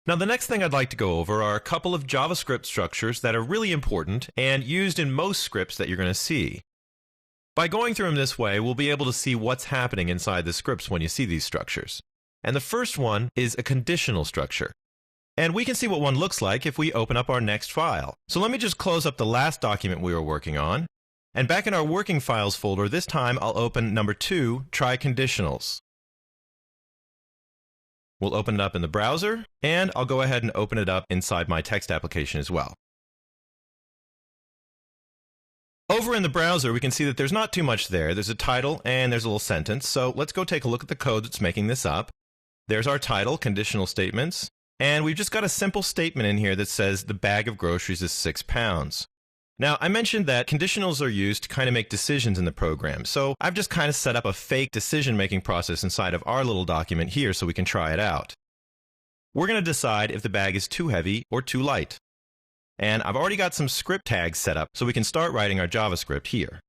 Now, the next thing I'd like to go over are a couple of JavaScript structures that are really important and used in most scripts that you're going to see. By going through them this way, we'll be able to see what's happening inside the scripts when you see these structures. And the first one is a conditional structure. And we can see what one looks like if we open up our next file. So let me just close up the last document we were working on. And back in our working files folder, this time I'll open number 2, try conditionals. We'll open it up in the browser, and I'll go ahead and open it up inside my text application as well. Over in the browser, we can see that there's not too much there. There's a title and there's a little sentence. So let's go take a look at the code that's making this up. There's our title, Conditional Statements. And we've just got a simple statement in here that says the bag of groceries is 6 pounds. Now, I mentioned that conditionals are used to kind of make decisions in the program. So I've just kind of set up a fake decision-making process inside of our little document here so we can try it out. We're going to decide if the bag is too heavy or too light. And I've already got some script tags set up so we can start writing our JavaScript here.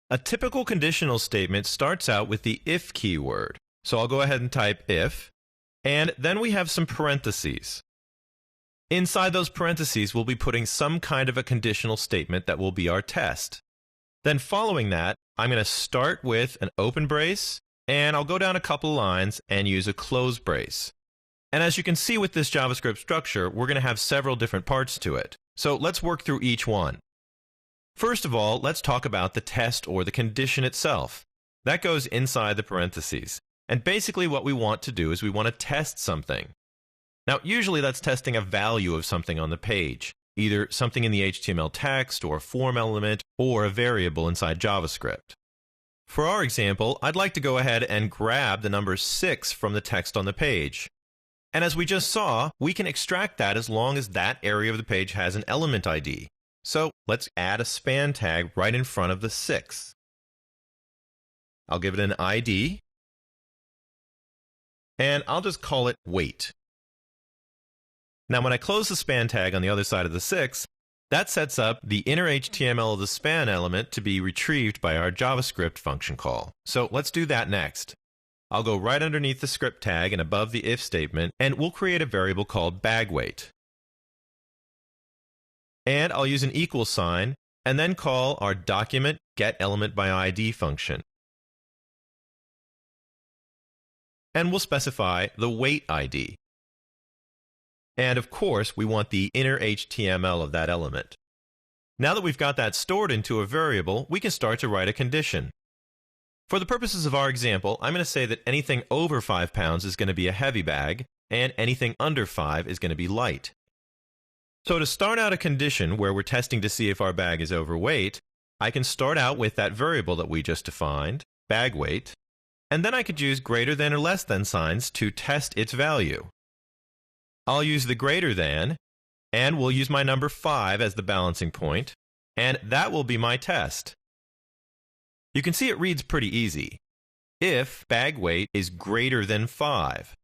A typical conditional statement starts out with the if keyword. So I'll go ahead and type if, and then we have some parentheses. Inside those parentheses, we'll be putting some kind of a conditional statement that will be our test. Then following that, I'm going to start with an open brace, and I'll go down a couple of lines and use a close brace. And as you can see with this JavaScript structure, we're going to have several different parts to it. So let's work through each one. First of all, let's talk about the test or the condition itself. That goes inside the parentheses. And basically what we want to do is we want to test something. Now, usually that's testing a value of something on the page, either something in the HTML text or a form element or a variable inside JavaScript. For our example, I'd like to go ahead and grab the number 6 from the text on the page. And as we just saw, we can extract that as long as that area of the page has an element ID. So let's add a span tag right in front of the 6. I'll give it an ID, and I'll just call it weight. Now, when I close the span tag on the other side of the 6, that sets up the inner HTML of the span element to be retrieved by our JavaScript function call. So let's do that next. I'll go right underneath the script tag and above the if statement, and we'll create a variable called bag weight. And I'll use an equal sign, and then call our document getElementById function. And we'll specify the weight ID. And of course, we want the inner HTML of that element. Now that we've got that stored into a variable, we can start to write a condition. For the purposes of our example, I'm going to say that anything over 5 pounds is going to be a heavy bag, and anything under 5 is going to be light. So to start out a condition where we're testing to see if our bag is overweight, I can start out with that variable that we just defined, bag weight, and then I could use greater than or less than signs to test its value. I'll use the greater than, and we'll use my number 5 as the balancing point, and that will be my test. You can see it reads pretty easy. If bag weight is greater than 5.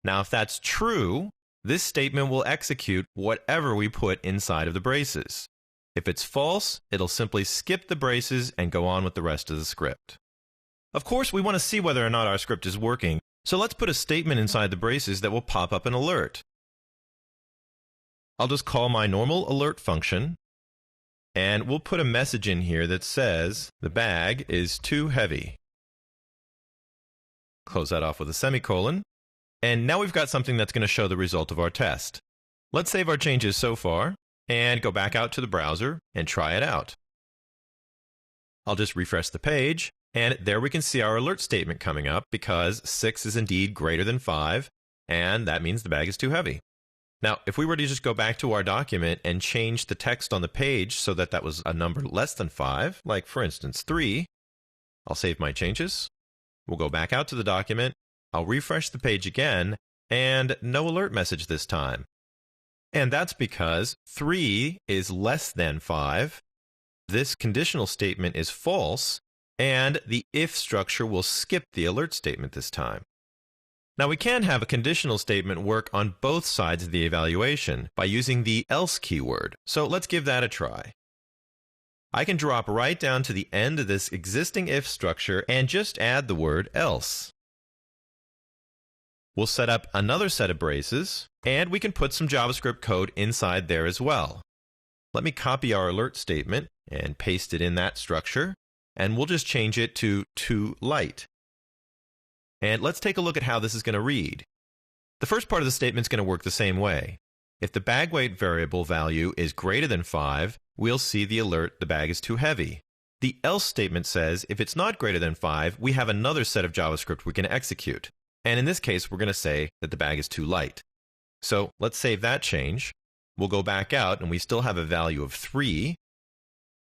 Now, if that's true, this statement will execute whatever we put inside of the braces. If it's false, it'll simply skip the braces and go on with the rest of the script. Of course, we want to see whether or not our script is working, so let's put a statement inside the braces that will pop up an alert. I'll just call my normal alert function, and we'll put a message in here that says the bag is too heavy. Close that off with a semicolon. And now we've got something that's going to show the result of our test. Let's save our changes so far and go back out to the browser and try it out. I'll just refresh the page, and there we can see our alert statement coming up because 6 is indeed greater than 5, and that means the bag is too heavy. Now, if we were to just go back to our document and change the text on the page so that that was a number less than 5, like for instance 3, I'll save my changes. We'll go back out to the document. I'll refresh the page again, and no alert message this time. And that's because 3 is less than 5. This conditional statement is false, and the if structure will skip the alert statement this time. Now, we can have a conditional statement work on both sides of the evaluation by using the else keyword. So let's give that a try. I can drop right down to the end of this existing if structure and just add the word else. We'll set up another set of braces, and we can put some JavaScript code inside there as well. Let me copy our alert statement and paste it in that structure, and we'll just change it to too light. And let's take a look at how this is going to read. The first part of the statement is going to work the same way. If the bag weight variable value is greater than 5, we'll see the alert the bag is too heavy. The else statement says if it's not greater than 5, we have another set of JavaScript we can execute. And in this case, we're going to say that the bag is too light. So let's save that change. We'll go back out, and we still have a value of 3.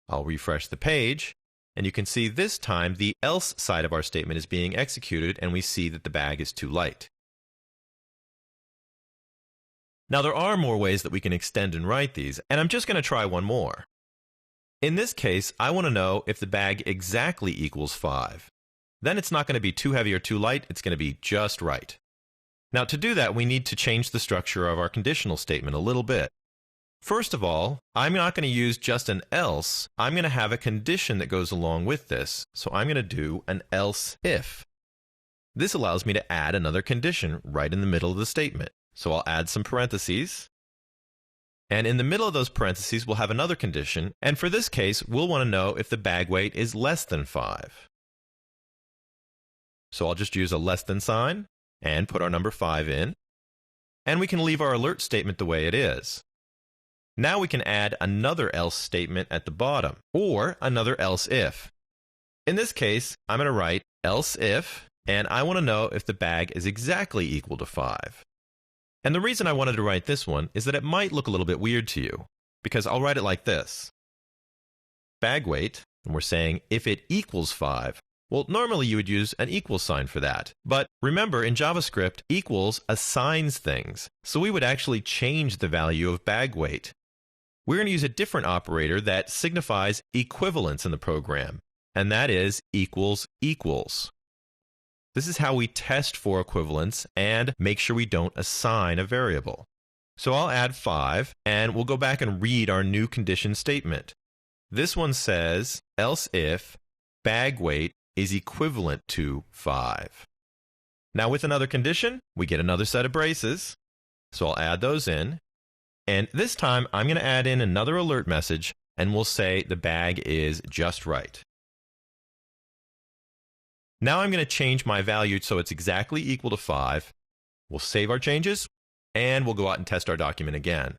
I'll refresh the page, and you can see this time the else side of our statement is being executed, and we see that the bag is too light. Now, there are more ways that we can extend and write these, and I'm just going to try one more. In this case, I want to know if the bag exactly equals 5. Then it's not going to be too heavy or too light, it's going to be just right. Now, to do that, we need to change the structure of our conditional statement a little bit. First of all, I'm not going to use just an else, I'm going to have a condition that goes along with this. So I'm going to do an else if. This allows me to add another condition right in the middle of the statement. So I'll add some parentheses. And in the middle of those parentheses, we'll have another condition. And for this case, we'll want to know if the bag weight is less than 5. So I'll just use a less than sign and put our number 5 in. And we can leave our alert statement the way it is. Now we can add another else statement at the bottom, or another else if. In this case, I'm going to write else if, and I want to know if the bag is exactly equal to 5. And the reason I wanted to write this one is that it might look a little bit weird to you, because I'll write it like this. Bag weight, and we're saying if it equals 5. Well, normally you would use an equal sign for that. But remember, in JavaScript, equals assigns things. So we would actually change the value of bag weight. We're going to use a different operator that signifies equivalence in the program, and that is equals equals. This is how we test for equivalence and make sure we don't assign a variable. So I'll add 5, and we'll go back and read our new condition statement. This one says, else if bag weight is equivalent to 5. Now with another condition, we get another set of braces. So I'll add those in. And this time, I'm going to add in another alert message, and we'll say the bag is just right. Now I'm going to change my value so it's exactly equal to 5. We'll save our changes, and we'll go out and test our document again.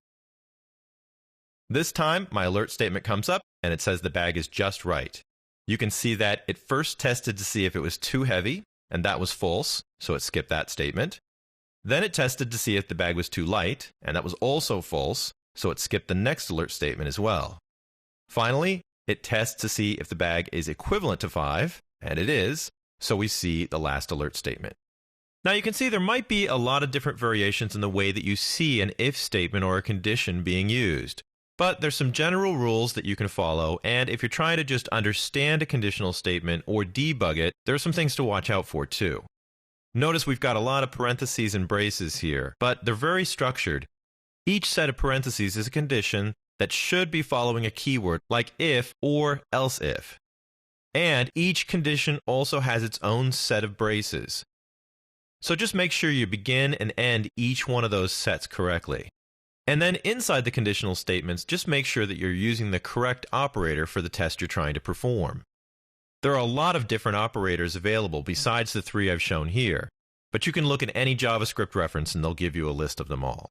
This time, my alert statement comes up, and it says the bag is just right. You can see that it first tested to see if it was too heavy, and that was false, so it skipped that statement. Then it tested to see if the bag was too light, and that was also false, so it skipped the next alert statement as well. Finally, it tests to see if the bag is equivalent to 5, and it is, so we see the last alert statement. Now you can see there might be a lot of different variations in the way that you see an if statement or a condition being used. But there's some general rules that you can follow, and if you're trying to just understand a conditional statement or debug it, there are some things to watch out for too. Notice we've got a lot of parentheses and braces here, but they're very structured. Each set of parentheses is a condition that should be following a keyword like if or else if. And each condition also has its own set of braces. So just make sure you begin and end each one of those sets correctly. And then inside the conditional statements, just make sure that you're using the correct operator for the test you're trying to perform. There are a lot of different operators available besides the 3 I've shown here, but you can look at any JavaScript reference and they'll give you a list of them all.